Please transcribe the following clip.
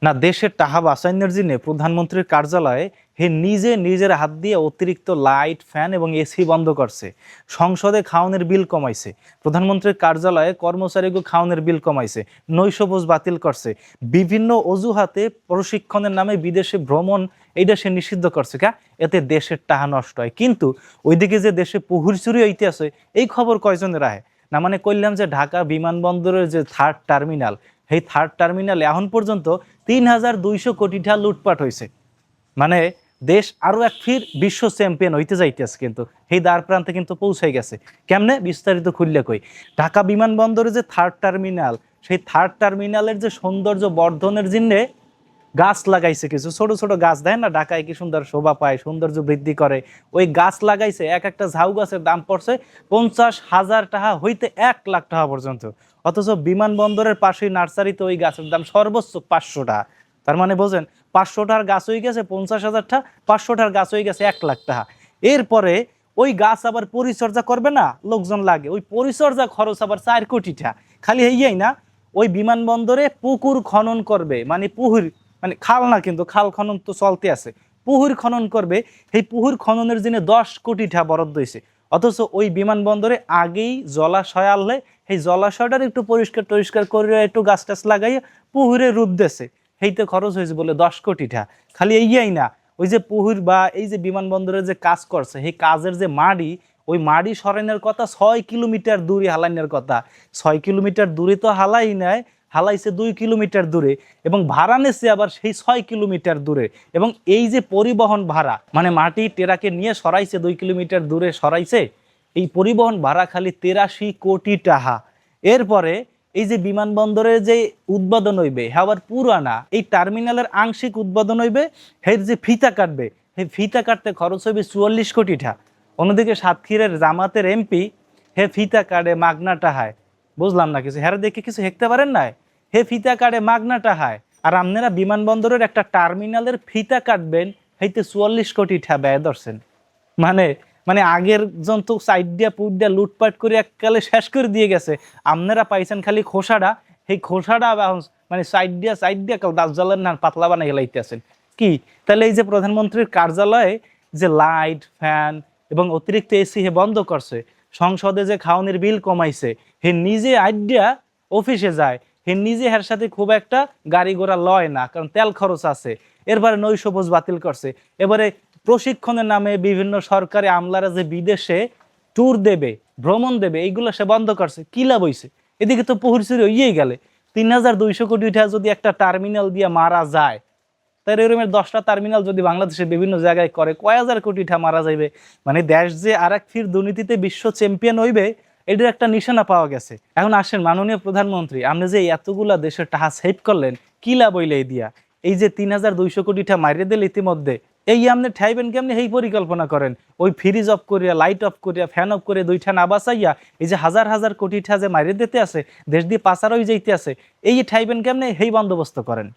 না, দেশের টাহা বাঁচানোর জন্য প্রধানমন্ত্রীর কার্যালয়ে হে নিজে নিজের হাত দিয়ে অতিরিক্ত লাইট ফ্যান এবং এসি বন্ধ করছে। সংসদে খাওয়ানোর বিল কমাইছে। প্রধানমন্ত্রীর কার্যালয়ে কর্মচারীকে খাওয়ানোর বিল কমাইছে। নৈশভোজ বাতিল করছে। বিভিন্ন অজুহাতে প্রশিক্ষণের নামে বিদেশে ভ্রমণ এইটা সে নিষিদ্ধ করছে। এতে দেশের টাহা নষ্ট হয়। কিন্তু ওইদিকে যে দেশে পুহুর চুরি হইতে আছে এই খবর কয়জনের রাহে না? মানে কইলাম যে ঢাকা বিমানবন্দরের যে থার্ড টার্মিনাল, এই থার্ড টার্মিনালে এখন পর্যন্ত ৩,২০০ কোটি টাকা লুটপাট হয়েছে। মানে দেশ আরো এক ফির বিশ্ব চ্যাম্পিয়ন হইতে যাইতেছে, কিন্তু এই দ্বার প্রান্তে কিন্তু পৌঁছাই গেছে। কেমনে বিস্তারিত খুললে কই। ঢাকা বিমানবন্দরে যে থার্ড টার্মিনাল, সেই থার্ড টার্মিনালের যে সৌন্দর্য বর্ধনের জন্য গাছ লাগাইছে। কিছু ছোট ছোট গাছ দেয় না, ঢাকায় কি সুন্দর শোভা পায়, সৌন্দর্য বৃদ্ধি করে, ওই গাছ লাগাইছে। এক একটা ঝাউ গাছের দাম পড়ছে 50,000 টাকা হইতে 1,00,000 টাকা পর্যন্ত। অথচ বিমানবন্দরের পাশেই নার্সারিতে ওই গাছের দাম সর্বোচ্চ 500 টাকা। তার মানে বোঝেন, 500 টাকার গাছ হয়ে গেছে 50,000 টাকা, 500 টাকার গাছ হয়ে গেছে 1,00,000 টাকা। এরপরে ওই গাছ আবার পরিচর্যা করবে না, লোকজন লাগে, ওই পরিচর্যা খরচ আবার 4 কোটি টাকা। খালি হইয়াই না, ওই বিমানবন্দরে পুকুর খনন করবে, মানে পুকুর, মানে খাল না, কিন্তু খাল খনন তো চলতে আছে, পুকুর খনন করবে। এই পুকুর খননের জন্য 10 কোটি টাকা বরাদ্দ হয়েছে। অথচ ওই বিমানবন্দরে আগেই জলাশয় আনলে এই জলাশয়টার একটু পরিষ্কার করে একটু গাছ টাছ লাগাইয়া পুকুরে রূপ দেছে, সেইতে খরচ হয়েছে বলে 10 কোটি টাকা। খালি এইয়াই না, ওই যে পুকুর বা এই যে বিমানবন্দরে যে কাজ করছে, সেই কাজের যে মাড়ি, ওই মাড়ি সরানোর কথা 6 কিলোমিটার দূরে হালাইনের কথা। 6 কিলোমিটার দূরে তো হালাই নাই, হালাইছে 2 কিলোমিটার দূরে, এবং ভাড়া নেছে আবার সেই 6 কিলোমিটার দূরে। এবং এই যে পরিবহন ভাড়া, মানে মাটি টেরাকে নিয়ে সরাইছে 2 কিলোমিটার দূরে সরাইছে, এই পরিবহন ভাড়া খালি 83 কোটি টাকা। এরপরে এই যে বিমানবন্দরের যে উদ্বোধন হইবে, হ্যাঁ আবার পুরানা এই টার্মিনালের আংশিক উদ্বোধন হইবে, এর যে ফিতা কাটবে, সেই ফিতা কাটতে খরচ হইবে 44 কোটি টাকা। অন্যদিকে সাতক্ষীরের জামাতের এমপি হে ফিতা কাটে মাগনা টাহায়। বুঝলাম না কিছু, হ্যাঁ দেখে কিছু হেঁকতে পারেন না, হে ফিতা কাটে মাগনা টাহায়। আর আপনারা বিমানবন্দরের একটা টার্মিনালের ফিতা কাটবেন, হেইতে 44 কোটি টাকা ব্যয় ধরছেন। মানে মানে আগের জন তো সাইড দিয়া পুট দিয়া লুটপাট করে এককালে শেষ করে দিয়ে গেছে। আপনারা পাইছেন খালি খোসাটা, সেই খোসাটা মানে সাইড দিয়া কাল দাস জ্বালের না পাতলা বানাই লাইতেছেন কি। তাহলে এই যে প্রধানমন্ত্রীর কার্যালয়ে যে লাইট ফ্যান এবং অতিরিক্ত এসি হে বন্ধ করছে, সংসদে যে খাওয়ানোর বিল কমাইছে, হে নিজে আইডিয়া অফিসে যায়, হে নিজে হের সাথে খুব একটা গাড়ি ঘোড়া লয় না, কারণ তেল খরচ আছে। এরপরে নৈশভোজ বাতিল করছে। এবারে প্রশিক্ষণের নামে বিভিন্ন সরকারি আমলারা যে বিদেশে ট্যুর দেবে, ভ্রমণ দেবে, এইগুলো সে বন্ধ করছে। কি লাভ হইছে? এদিকে তো পুহুর চুরি হইয়েই গেলে। 3,200 কোটি টাকা যদি একটা টার্মিনাল দিয়ে মারা যায়, তাহলে এরকমের 10টা টার্মিনাল যদি বাংলাদেশের বিভিন্ন জায়গায় করে, কয় হাজার কোটি টাকা মারা যাইবে। মানে দেশ যে আর এক ফির দুর্নীতিতে বিশ্ব চ্যাম্পিয়ন হইবে, এটার একটা নিশানা পাওয়া গেছে। এখন আসেন মাননীয় প্রধানমন্ত্রী, আপনি যে এতগুলা দেশের টাকা সেভ করলেন, কি লাভ হইলে এই দিয়া? এই যে 3,200 কোটি টাকা মারিয়ে দিলে ইতিমধ্যে, এই আপনি ঠাইবেন কেমনি? এই পরিকল্পনা করেন, ওই ফ্রিজ অফ করিয়া, লাইট অফ করিয়া, ফ্যান অফ করে 2টা না বাঁচাইয়া, এই যে হাজার হাজার কোটি টাকা যে মারিয়ে দিতে আছে, দেশ দিয়ে পাচার হয়ে যাইতে আছে, এই ঠাইবেন কেমনে? এই বন্দোবস্ত করেন।